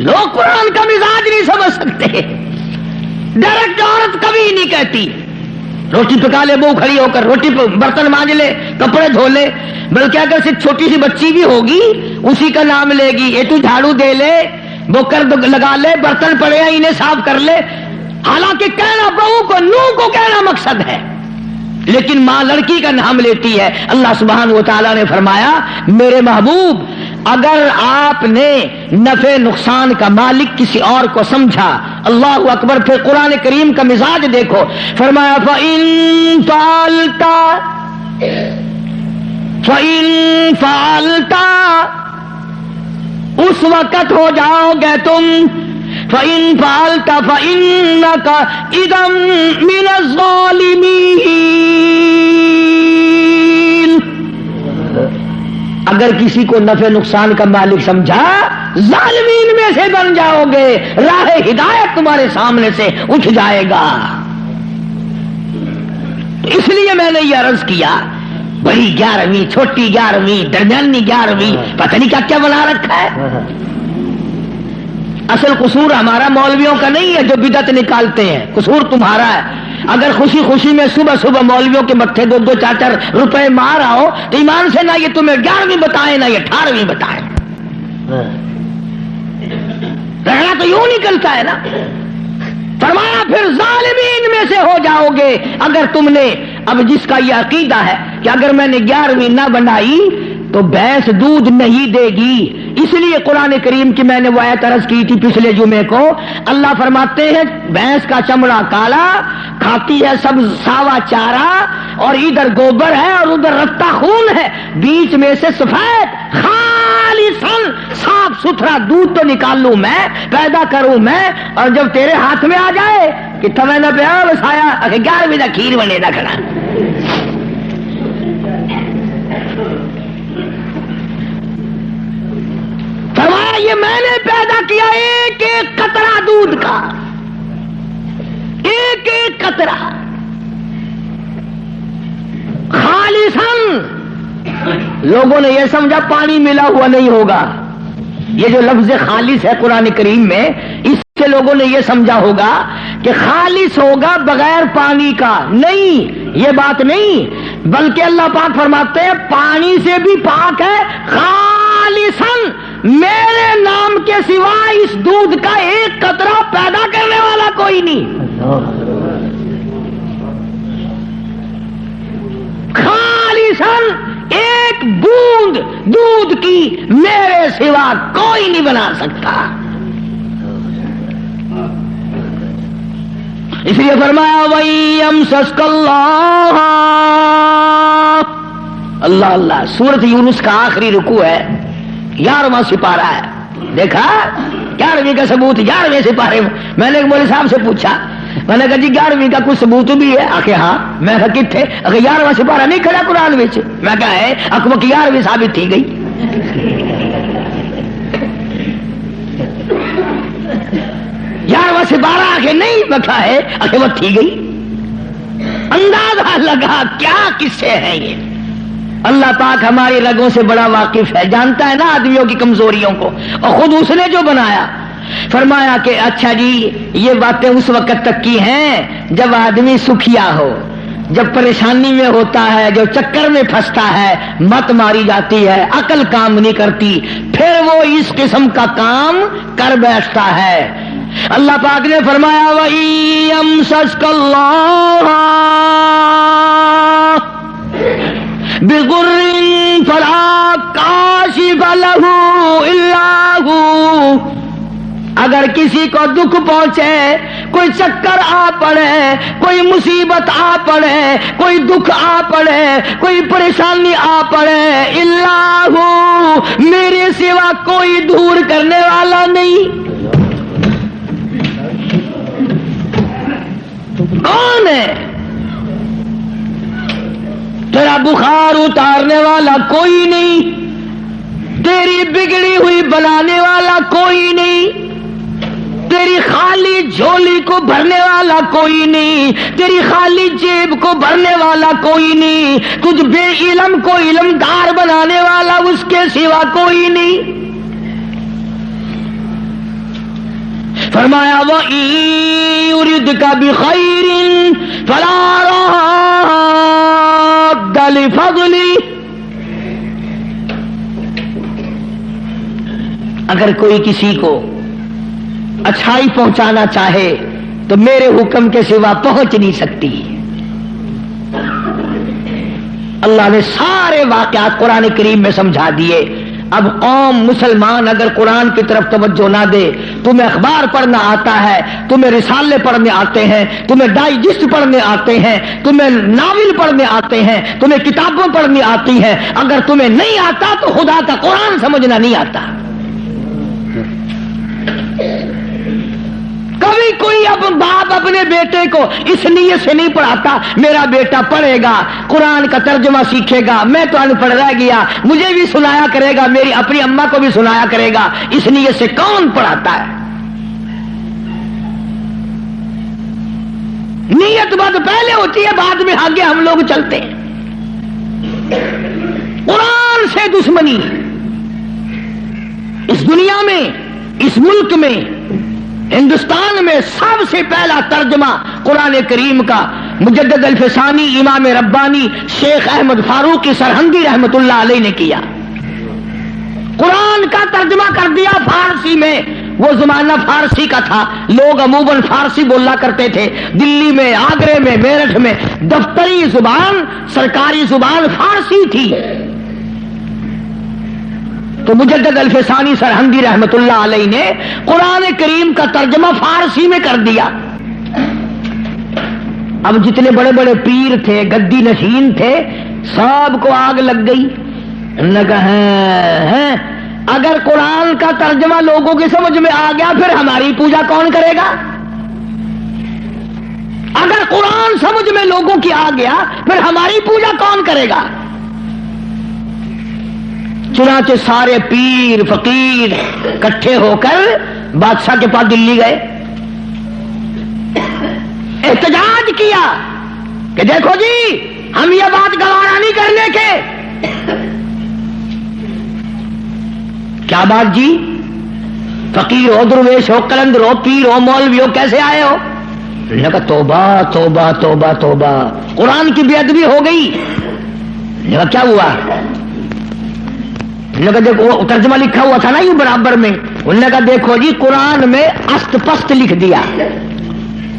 لوگ قرآن کا مزاج نہیں سمجھ سکتے. ڈائریکٹ عورت کبھی نہیں کہتی روٹی پکا لے، بہو کھڑی ہو کر روٹی برتن مانج لے، کپڑے دھو لے. بلکہ اگر صرف چھوٹی سی بچی بھی ہوگی اسی کا نام لے گی، یہ تو جھاڑو دے لے، بوکر لگا لے، برتن پڑے ہیں انہیں صاف کر لے. حالانکہ کہنا بہو کو، نو کو کہنا مقصد ہے، لیکن ماں لڑکی کا نام لیتی ہے. اللہ سبحانہ و تعالیٰ نے فرمایا میرے محبوب اگر آپ نے نفع نقصان کا مالک کسی اور کو سمجھا، اللہ اکبر. پھر قرآن کریم کا مزاج دیکھو، فرمایا فَإِن فَعَلْتَ اس وقت ہو جاؤ گے تم، فَإِن فَعَلْتَ فَإِنَّكَ إِذًا مِنَ الظَّالِمِينَ. اگر کسی کو نفع نقصان کا مالک سمجھا، ظالمین میں سے بن جاؤ گے، راہ ہدایت تمہارے سامنے سے اٹھ جائے گا. اس لیے میں نے یہ عرض کیا، بڑی 11ویں، چھوٹی 11ویں، درمیانی 11ویں، پتہ نہیں کیا کیا بنا رکھا ہے. اصل قصور ہمارا مولویوں کا نہیں ہے جو بدعت نکالتے ہیں، قصور تمہارا ہے. اگر خوشی خوشی میں صبح صبح مولویوں کے متھے 2-2 4-4 روپے مار آؤ تو ایمان سے نہ یہ تمہیں 11ویں بتائیں نہ یہ 18ویں بتائیں. رہنا تو یوں نکلتا ہے نا. فرمایا پھر ظالمین میں سے ہو جاؤ گے اگر تم نے، اب جس کا یہ عقیدہ ہے کہ اگر میں نے 11ویں نہ بنائی تو بھینس دودھ نہیں دے گی. اس لیے قرآن کریم کی میں نے وہ آیت عرض کی تھی پچھلے جمعے کو. اللہ فرماتے ہیں بھینس کا چمڑا کالا، کھاتی ہے سب ساوا چارہ، اور ادھر گوبر ہے اور ادھر رتا خون ہے، بیچ میں سے سفید خالصاً صاف ستھرا دودھ تو نکال لوں میں، پیدا کروں میں، اور جب تیرے ہاتھ میں آ جائے کہ تمہیں نہ پیا بس آیا 11ویں کا کھیر بنے نہ کھڑا. فرمایا یہ میں نے پیدا کیا ایک ایک قطرہ دودھ کا، ایک ایک قطرہ خالصاً. لوگوں نے یہ سمجھا پانی ملا ہوا نہیں ہوگا. یہ جو لفظ خالص ہے قرآن کریم میں، اس سے لوگوں نے یہ سمجھا ہوگا کہ خالص ہوگا بغیر پانی کا. نہیں، یہ بات نہیں، بلکہ اللہ پاک فرماتے ہیں پانی سے بھی پاک ہے. خالصاً میرے نام کے سوا اس دودھ کا ایک قطرہ پیدا کرنے والا کوئی نہیں. خالصاً ایک بوند دودھ کی میرے سوا کوئی نہیں بنا سکتا. اس لیے فرمایا وَيَمْسَسْكَ اللَّهُ اللہ اللہ. سورۃ یونس کا آخری رکوع ہے، 11واں سپارہ ہے. دیکھا 11ویں کا ثبوت 11ویں سپارے میں. میں نے ایک مولوی صاحب سے پوچھا، میں نے کہا جی 11ویں کا کچھ ثبوت بھی ہے؟ آخر ہاں. میں کہا کتنے؟ اگر 11واں سپارہ نہیں کھڑا قرآن میں. میں کہا ہے اکمک 11ویں ثابت تھی گئی. 11واں سپارہ آخر نہیں بکھا ہے، آخر وہ تھی گئی. اندازہ لگا کیا قصے ہیں یہ. اللہ پاک ہماری رگوں سے بڑا واقف ہے، جانتا ہے نا آدمیوں کی کمزوریوں کو، اور خود اس نے جو بنایا. فرمایا کہ اچھا جی یہ باتیں اس وقت تک کی ہیں جب آدمی سکھیا ہو، جب پریشانی میں ہوتا ہے، جو چکر میں پھنستا ہے، مت ماری جاتی ہے، عقل کام نہیں کرتی، پھر وہ اس قسم کا کام کر بیٹھتا ہے. اللہ پاک نے فرمایا وَيَمْسَسْكَ اللَّهُ بِضُرٍّ فَلَا كَاشِفَ لَهُ إِلَّا هُوَ. اگر کسی کو دکھ پہنچے، کوئی چکر آ پڑے، کوئی مصیبت آ پڑے، کوئی دکھ آ پڑے، کوئی پریشانی آ پڑے، اللہ میرے سوا کوئی دور کرنے والا نہیں. کون ہے؟ تیرا بخار اتارنے والا کوئی نہیں، تیری بگڑی ہوئی بنانے والا کوئی نہیں، تیری خالی جھولی کو بھرنے والا کوئی نہیں، تیری خالی جیب کو بھرنے والا کوئی نہیں، تجھ بے علم کو علمدار بنانے والا اس کے سوا کوئی نہیں. فرمایا وَإِن يُرِدْكَ بِخَيْرٍ فَلَا رَادَّ لِفَضْلِهِ. اگر کوئی کسی کو اچھائی پہنچانا چاہے تو میرے حکم کے سوا پہنچ نہیں سکتی. اللہ نے سارے واقعات قرآن کریم میں سمجھا دیے. اب قوم مسلمان اگر قرآن کی طرف توجہ نہ دے، تمہیں اخبار پڑھنا آتا ہے، تمہیں رسالے پڑھنے آتے ہیں، تمہیں ڈائجسٹ پڑھنے آتے ہیں، تمہیں ناول پڑھنے آتے ہیں، تمہیں کتابیں پڑھنی آتی ہیں، اگر تمہیں نہیں آتا تو خدا کا قرآن سمجھنا نہیں آتا. کبھی کوئی اب باپ اپنے بیٹے کو اس نیت سے نہیں پڑھاتا میرا بیٹا پڑھے گا، قرآن کا ترجمہ سیکھے گا، میں تو ان پڑھ رہ گیا، مجھے بھی سنایا کرے گا، میری اپنی اماں کو بھی سنایا کرے گا. اس نیت سے کون پڑھاتا ہے؟ نیت بات پہلے ہوتی ہے، بعد میں آگے ہم لوگ چلتے ہیں. قرآن سے دشمنی اس دنیا میں، اس ملک میں، ہندوستان میں سب سے پہلا ترجمہ قرآن کریم کا مجدد الفسانی امام ربانی شیخ احمد فاروقی سرہندی رحمت اللہ علیہ نے کیا. قرآن کا ترجمہ کر دیا فارسی میں. وہ زمانہ فارسی کا تھا، لوگ عموماً فارسی بولا کرتے تھے. دلی میں، آگرے میں، میرٹھ میں دفتری زبان، سرکاری زبان فارسی تھی. تو مجدد الفسانی سرہندی رحمت اللہ علیہ نے قرآن کریم کا ترجمہ فارسی میں کر دیا. اب جتنے بڑے بڑے پیر تھے، گدی نشین تھے، سب کو آگ لگ گئی. اگر قرآن کا ترجمہ لوگوں کی سمجھ میں آ گیا پھر ہماری پوجا کون کرے گا؟ اگر قرآن سمجھ میں لوگوں کی آ گیا پھر ہماری پوجا کون کرے گا؟ چنانچہ سارے پیر فقیر اکٹھے ہو کر بادشاہ کے پاس دلی گئے، احتجاج کیا کہ دیکھو جی ہم یہ بات گوارا نہیں کرنے کے. کیا بات جی؟ فقیر ہو، درویش ہو، قلندر ہو، پیر ہو، مولوی ہو، کیسے آئے ہو؟ نے کہا توبہ توبہ توبہ توبہ، قرآن کی بے ادبی ہو گئی. نے کہا کیا ہوا؟ نے کہا دیکھو وہ ترجمہ لکھا ہوا تھا نا یہ برابر میں. انہوں نے کہا دیکھو جی قرآن میں است پست لکھ دیا،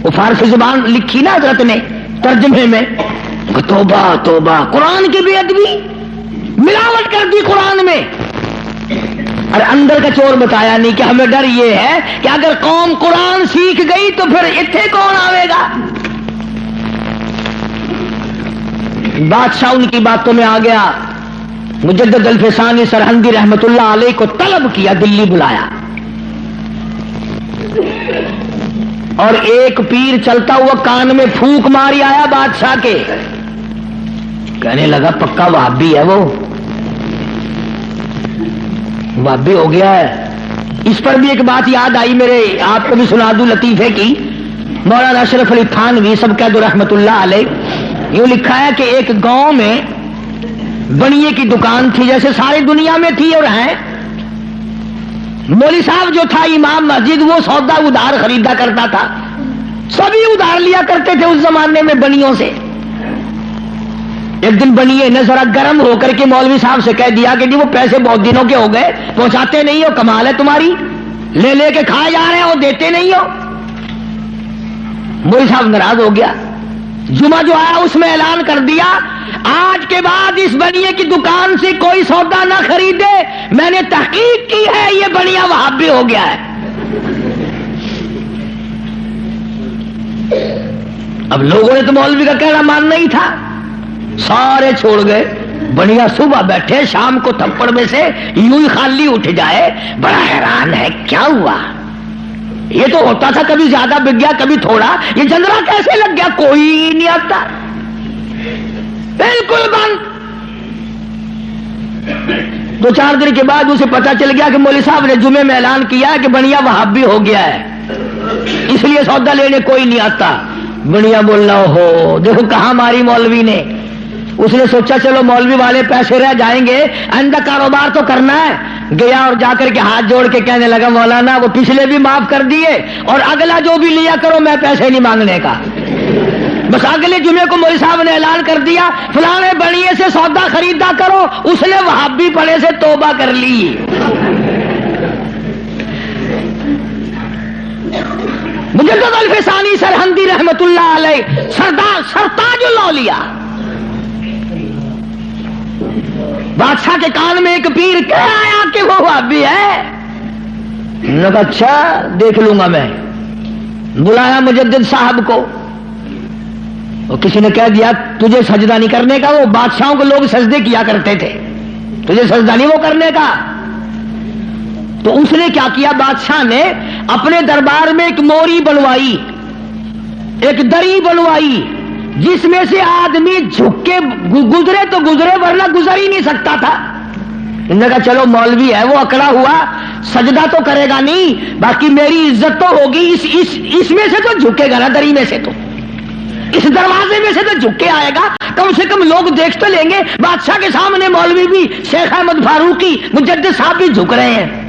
وہ فارسی زبان لکھی نا حضرت نے ترجمے میں. توبہ توبہ، قرآن کی بے ادبی، ملاوٹ کر دی قرآن میں. اور اندر کا چور بتایا نہیں کہ ہمیں ڈر یہ ہے کہ اگر قوم قرآن سیکھ گئی تو پھر اتنے کون آئے گا. بادشاہ ان کی باتوں میں آ گیا. مجدد الفسانی سرہندی رحمت اللہ علیہ کو طلب کیا, دلی بلایا, اور ایک پیر چلتا ہوا کان میں پھونک ماری آیا بادشاہ کے. کہنے لگا پکا وہابی ہے, وہ وہابی ہو گیا ہے. اس پر بھی ایک بات یاد آئی میرے, آپ کو بھی سنا دوں لطیفے کی. مولانا اشرف علی تھانوی سب کہہ دو رحمت اللہ علیہ, یوں لکھا ہے کہ ایک گاؤں میں بنیے کی دکان تھی, جیسے ساری دنیا میں تھی اور ہیں. مولوی صاحب جو تھا امام مسجد, وہ سودا ادھار خریدا کرتا تھا. سبھی ادھار لیا کرتے تھے اس زمانے میں بنیوں سے. ایک دن بنیے نے ذرا گرم ہو کر کے مولوی صاحب سے کہہ دیا کہ جی وہ پیسے بہت دنوں کے ہو گئے, پہنچاتے نہیں ہو, کمال ہے تمہاری, لے لے کے کھائے جا رہے ہو, دیتے نہیں ہو. مولوی صاحب ناراض ہو گیا. جمعہ جو آیا اس میں اعلان کر دیا, آج کے بعد اس بنیے کی دکان سے کوئی سودا نہ خریدے. میں نے تحقیق کی ہے, یہ بنیا وہابی ہو گیا ہے. اب لوگوں نے تو مولوی کا کہنا ماننا ہی تھا, سارے چھوڑ گئے. بنیا صبح بیٹھے, شام کو تھپڑ میں سے یوں ہی خالی اٹھ جائے. بڑا حیران ہے کیا ہوا, یہ تو ہوتا تھا کبھی زیادہ بک گیا کبھی تھوڑا, یہ جندرا کیسے لگ گیا, کوئی نہیں آتا, بالکل بند. 2-4 دن کے بعد اسے پتا چل گیا کہ مولوی صاحب نے جمعے میں اعلان کیا ہے کہ بنیا وہابی ہو گیا ہے, اس لیے سودا لینے کوئی نہیں آتا. بنیا بولنا ہو دیکھو کہاں ماری مولوی نے. اس نے سوچا چلو مولوی والے پیسے رہ جائیں گے, آئندہ کاروبار تو کرنا ہے. گیا اور جا کر کے ہاتھ جوڑ کے کہنے لگا مولانا وہ پچھلے بھی معاف کر دیے, اور اگلا جو بھی لیا کرو میں پیسے نہیں مانگنے کا. بس اگلے جمعے کو مولوی صاحب نے اعلان کر دیا فلانے بنیے سے سودا خریدا کرو. اس نے وہابی پڑے سے توبہ کر لی. مجدد الفسانی سرہندی رحمت اللہ علیہ سرتاج الاولیاء, بادشاہ کے کان میں ایک پیر کہہ آیا کہ وہ وہابی ہے. نے کہا اچھا دیکھ لوں گا میں. بلایا مجدد صاحب کو, اور کسی نے کہہ دیا تجھے سجدہ نہیں کرنے کا, وہ بادشاہوں کو لوگ سجدے کیا کرتے تھے, تجھے سجدہ نہیں وہ کرنے کا. تو اس نے کیا کیا, بادشاہ نے اپنے دربار میں ایک موری بنوائی, ایک دری بنوائی, جس میں سے آدمی جھک کے گزرے تو گزرے ورنہ گزر ہی نہیں سکتا تھا. انہوں نے کہا چلو مولوی ہے وہ اکڑا ہوا, سجدہ تو کرے گا نہیں, باقی میری عزت تو ہوگی, اس میں سے تو جھکے گا نا, دری میں سے تو, اس دروازے میں سے تو جھک کے آئے گا, کم سے کم لوگ دیکھ تو لیں گے. بادشاہ کے سامنے مولوی بھی, شیخ احمد فاروقی, مجدد صاحب بھی جھک رہے ہیں.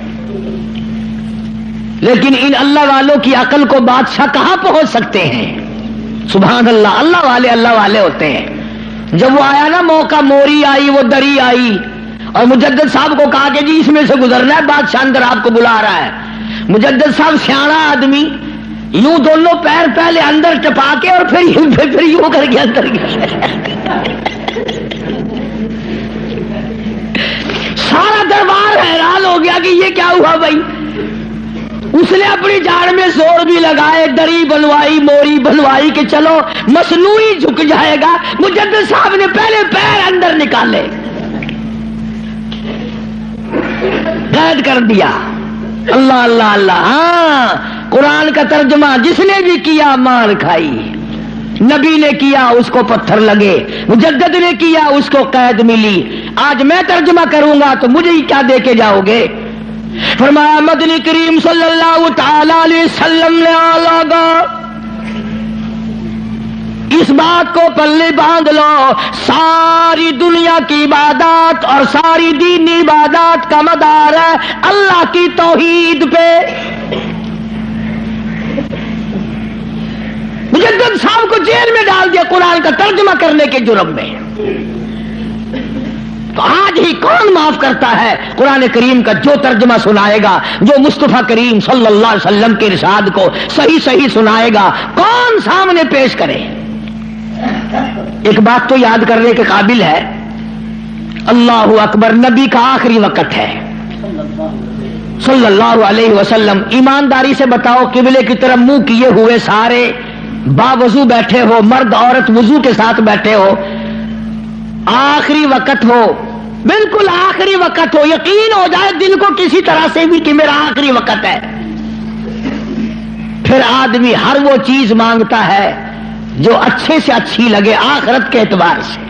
لیکن ان اللہ والوں کی عقل کو بادشاہ کہاں پہنچ سکتے ہیں. سبحان اللہ, اللہ والے ہوتے ہیں. جب وہ آیا نا موقع, موری آئی, وہ دری آئی, اور مجدد صاحب کو کہا کہ جی اس میں سے گزرنا ہے, بادشاہ اندر آپ کو بلا رہا ہے. مجدد صاحب سیاڑا آدمی, یوں دونوں پیر پہلے اندر ٹپا کے اور پھر یوں کر کے اندر گیا. سارا دربار حیران ہو گیا کہ یہ کیا ہوا بھائی. اس نے اپنی جان میں زور بھی لگائے, دری بنوائی, موری بنوائی کہ چلو مصنوعی جھک جائے گا. مجدد صاحب نے پہلے پیر اندر نکالے, قید کر دیا. اللہ اللہ اللہ. ہاں قرآن کا ترجمہ جس نے بھی کیا مار کھائی. نبی نے کیا اس کو پتھر لگے, مجدد نے کیا اس کو قید ملی. آج میں ترجمہ کروں گا تو مجھے ہی کیا دے کے جاؤ گے. فرمایا مدنی کریم صلی اللہ تعالی علیہ وسلم نے لگا, اس بات کو پلے باندھ لو, ساری دنیا کی عبادات اور ساری دینی عبادات کا مدار ہے اللہ کی توحید پہ. مجدد صاحب کو جیل میں ڈال دیا قرآن کا ترجمہ کرنے کے جرم میں. تو آج ہی کون معاف کرتا ہے قرآن کریم کا جو ترجمہ سنائے گا, جو مصطفیٰ کریم صلی اللہ علیہ وسلم کے ارشاد کو صحیح صحیح سنائے گا, کون سامنے پیش کرے. ایک بات تو یاد کرنے کے قابل ہے, اللہ اکبر نبی کا آخری وقت ہے. صلی اللہ علیہ وسلم، ایمانداری سے بتاؤ، قبلے کی طرف منہ کیے ہوئے سارے باوضو بیٹھے ہو، مرد عورت وضو کے ساتھ بیٹھے ہو، آخری وقت ہو، بالکل آخری وقت ہو، یقین ہو جائے دل کو کسی طرح سے بھی کہ میرا آخری وقت ہے، پھر آدمی ہر وہ چیز مانگتا ہے جو اچھے سے اچھی لگے آخرت کے اعتبار سے،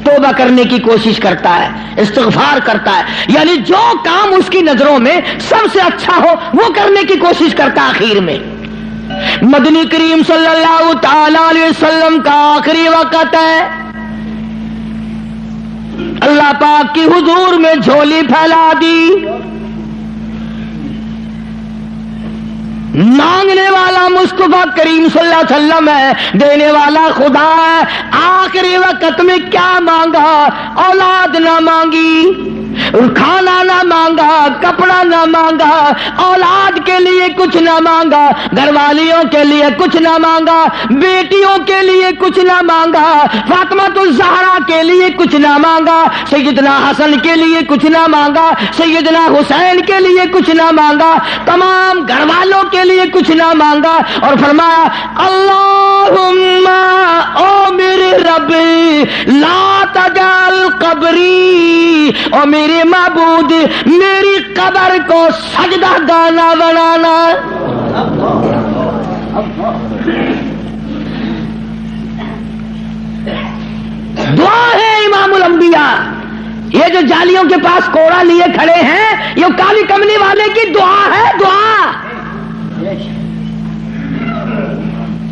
توبہ کرنے کی کوشش کرتا ہے، استغفار کرتا ہے، یعنی جو کام اس کی نظروں میں سب سے اچھا ہو وہ کرنے کی کوشش کرتا ہے آخر میں۔ مدنی کریم صلی اللہ تعالی علیہ وسلم کا آخری وقت ہے، اللہ پاک کی حضور میں جھولی پھیلا دی، مانگنے والا مصطفیٰ کریم صلی اللہ علیہ وسلم ہے، دینے والا خدا ہے۔ آخری وقت میں کیا مانگا؟ اولاد نہ مانگی، کھانا نہ مانگا، کپڑا نہ مانگا، اولاد کے لیے کچھ نہ مانگا، گھر والیوں کے لیے کچھ نہ مانگا، بیٹیوں کے لیے کچھ نہ مانگا، فاطمہ الزہرا کے لیے کچھ نہ مانگا، سیدنا حسن کے لیے کچھ نہ مانگا، سیدنا حسین کے لیے کچھ نہ مانگا، تمام گھر والوں کے لیے کچھ نہ مانگا، اور فرمایا اللہم او میرے رب لا تجعل قبری، او میرے معبود میری قبر کو سجدہ گانا بنانا۔ دعا ہے امام الانبیاء، یہ جو جالیوں کے پاس کوڑا لیے کھڑے ہیں یہ کالی کملی والے کی دعا ہے، دعا۔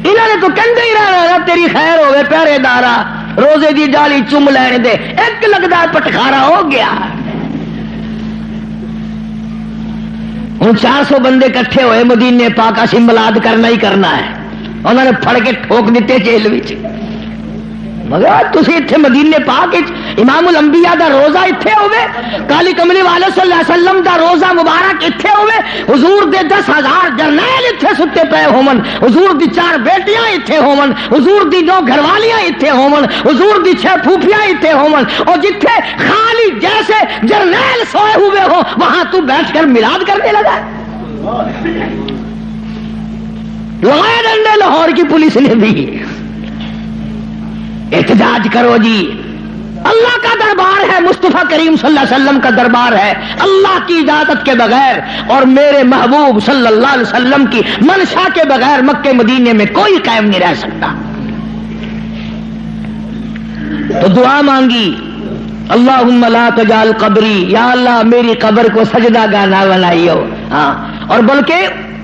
انہوں نے تو کندے ہی رہنا، تیری خیر ہوئے پہرے دارا، روزے دی جالی چم لینے دے، ایک لگتا ہے پٹخارا ہو گیا۔ ان 400 بندے کٹھے ہوئے مدینے پاک اسی ملاد کرنا ہی کرنا ہے، انہوں نے پھڑ کے ٹھوک دیتے جیل وچ، مگر تسی اتھے مدینے پاک امام الانبیاء دا روزہ اتھے ہوئے، کالی کملی والے صلی اللہ علیہ وسلم دا روزہ مبارک اتھے ہوئے، حضور دے 10,000 جرنیل اتھے ستے پے ہومن، حضور دی 4 بیٹیاں اتھے ہومن، حضور دی 9 گھر والیاں اتھے ہومن، حضور دی 6 پھوپھیاں اتھے ہومن، اور جتھے خالی جیسے جرنیل سوئے ہوئے ہو وہاں تو بیٹھ کر میلاد کرنے لگا۔ لگائے ڈنڈے لاہور کی پولیس نے بھی، احتجاج کرو جی، اللہ کا دربار ہے، مصطفیٰ کریم صلی اللہ علیہ وسلم کا دربار ہے، اللہ کی اجازت کے بغیر اور میرے محبوب صلی اللہ علیہ وسلم کی منشا کے بغیر مکہ مدینے میں کوئی قائم نہیں رہ سکتا۔ تو دعا مانگی اللہم لا تجعل قبری، یا اللہ میری قبر کو سجدہ گانا بنائیو۔ ہاں، اور بلکہ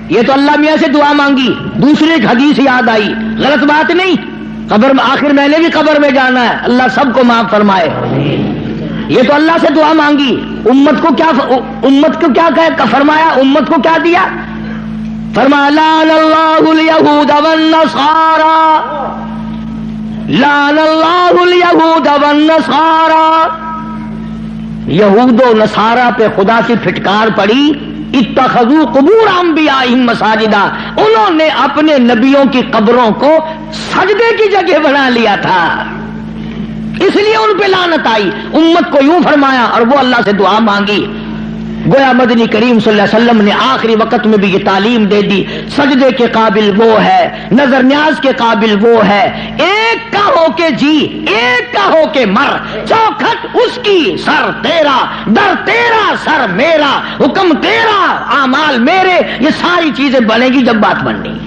یہ تو اللہ میاں سے دعا مانگی، دوسری ایک حدیث یاد آئی، غلط بات نہیں، قبر میں آخر میں نے بھی قبر میں جانا ہے، اللہ سب کو معاف فرمائے۔ یہ تو اللہ سے دعا مانگی، امت کو کیا فرمایا، امت کو کیا دیا؟ فرمایا لعن اللہ الیہود والنصارى، لعن اللہ الیہود والنصارى، یہود و نصارہ پہ خدا کی پھٹکار پڑی، اتخذوا قبور انبیائہم مساجدہ، انہوں نے اپنے نبیوں کی قبروں کو سجدے کی جگہ بنا لیا تھا، اس لیے ان پہ لعنت آئی۔ امت کو یوں فرمایا اور وہ اللہ سے دعا مانگی۔ گویا مدنی کریم صلی اللہ علیہ وسلم نے آخری وقت میں بھی یہ تعلیم دے دی، سجدے کے قابل وہ ہے، نظر نیاز کے قابل وہ ہے، ایک کا ہو کے جی، ایک کا ہو کے مر، چوکھٹ اس کی سر تیرا، در تیرا سر میرا، حکم تیرا اعمال میرے، یہ ساری چیزیں بنے گی جب بات بننی۔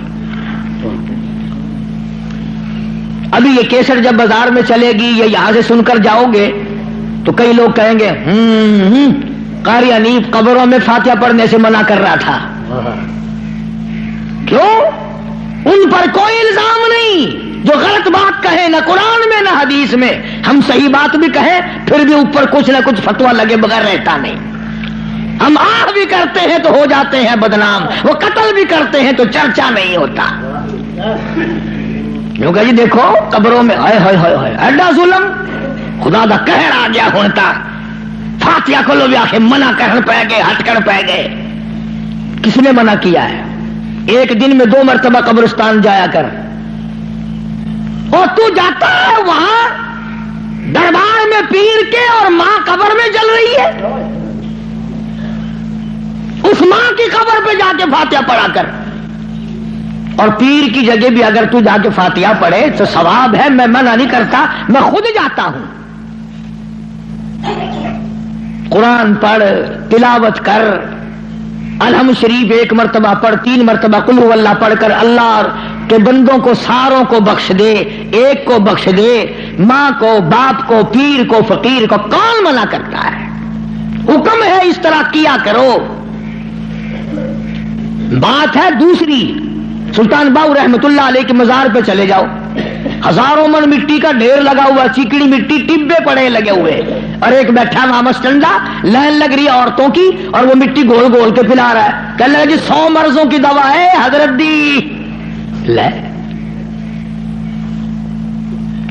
ابھی یہ کیسٹ جب بازار میں چلے گی یا یہاں سے سن کر جاؤ گے تو کئی لوگ کہیں گے قاری حنیف قبروں میں فاتحہ پڑھنے سے منع کر رہا تھا، کیوں؟ ان پر کوئی الزام نہیں، جو غلط بات کہے نہ قرآن میں نہ حدیث میں، ہم صحیح بات بھی کہیں پھر بھی اوپر کچھ نہ کچھ فتویٰ لگے بغیر رہتا نہیں، ہم آہ بھی کرتے ہیں تو ہو جاتے ہیں بدنام، وہ قتل بھی کرتے ہیں تو چرچا نہیں ہوتا۔ کیونکہ جی دیکھو قبروں میں ہائے ہائے ہائے ہائے ایڈا ظلم، خدا دا قہر آ گیا ہوتا، فاتحہ کو لو آخر منع کرن پہ گئے، ہٹ کر پہ گئے۔ کس نے منع کیا ہے؟ ایک دن میں 2 مرتبہ قبرستان جایا کر، اور تو جاتا ہے وہاں دربار میں پیر کے اور ماں قبر میں جل رہی ہے، پہ جا کے فاتحہ پڑھا کر. اور پیر کی جگہ بھی اگر تو جا کے فاتحہ پڑھے تو ثواب ہے، میں منع نہیں کرتا، میں خود جاتا ہوں. قرآن پڑھ، تلاوت کر، الحمد شریف 1 مرتبہ پڑھ، 3 مرتبہ قل هو اللہ پڑھ کر اللہ کے بندوں کو ساروں کو بخش دے، ایک کو بخش دے، ماں کو، باپ کو، پیر کو، فقیر کو. کون منع کرتا ہے؟ حکم ہے اس طرح کیا کرو. بات ہے دوسری، سلطان باؤ رحمت اللہ علیہ کے مزار پہ چلے جاؤ، ہزاروں من مٹی کا ڈھیر لگا ہوا، چیکڑی مٹی، ٹبے پڑے لگے ہوئے، اور ایک بیٹھا وامس ٹنڈا، لائن لگ رہی ہے عورتوں کی، اور وہ مٹی گول گول کے پلا رہا ہے. کہنے لگا جی 100 مرضوں کی دوا ہے حضرت دی. لے،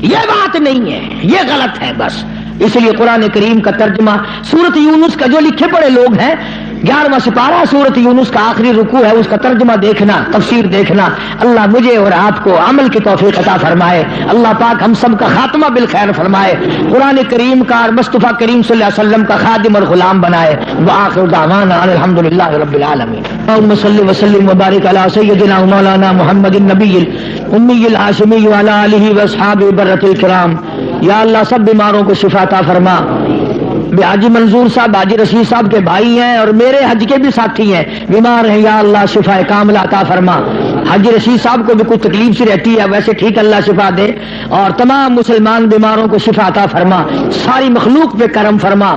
یہ بات نہیں ہے، یہ غلط ہے بس. اس لیے قرآن کریم کا ترجمہ سورت یونس کا جو لکھے پڑے لوگ ہیں، 11واں سپارہ سورت یونس کا آخری رکوع ہے، اس کا ترجمہ دیکھنا، تفسیر دیکھنا. اللہ مجھے اور آپ کو عمل کی توفیق عطا فرمائے. اللہ پاک ہم سب کا خاتمہ بالخیر فرمائے. قرآن کریم کا اور مصطفیٰ کریم صلی اللہ علیہ وسلم کا خادم اور غلام بنائے. وآخر دعوانا الحمدللہ رب العالمین. اللہم صلی وسلم وبارک علی سیدنا مولانا محمد النبی الامی الہاشمی وعلی آلہ واصحابہ برۃ الکرام. یا اللہ سب بیماروں کو شفا عطا فرما. حاجی منظور صاحب، حاجی رشید صاحب کے بھائی ہیں اور میرے حج کے بھی ساتھی ہیں، بیمار ہیں، یا اللہ شفا کاملہ عطا فرما. حاجی رشید صاحب کو بھی کچھ تکلیف سی رہتی ہے، ویسے ٹھیک، اللہ شفا دے. اور تمام مسلمان بیماروں کو شفا عطا فرما. ساری مخلوق پہ کرم فرما.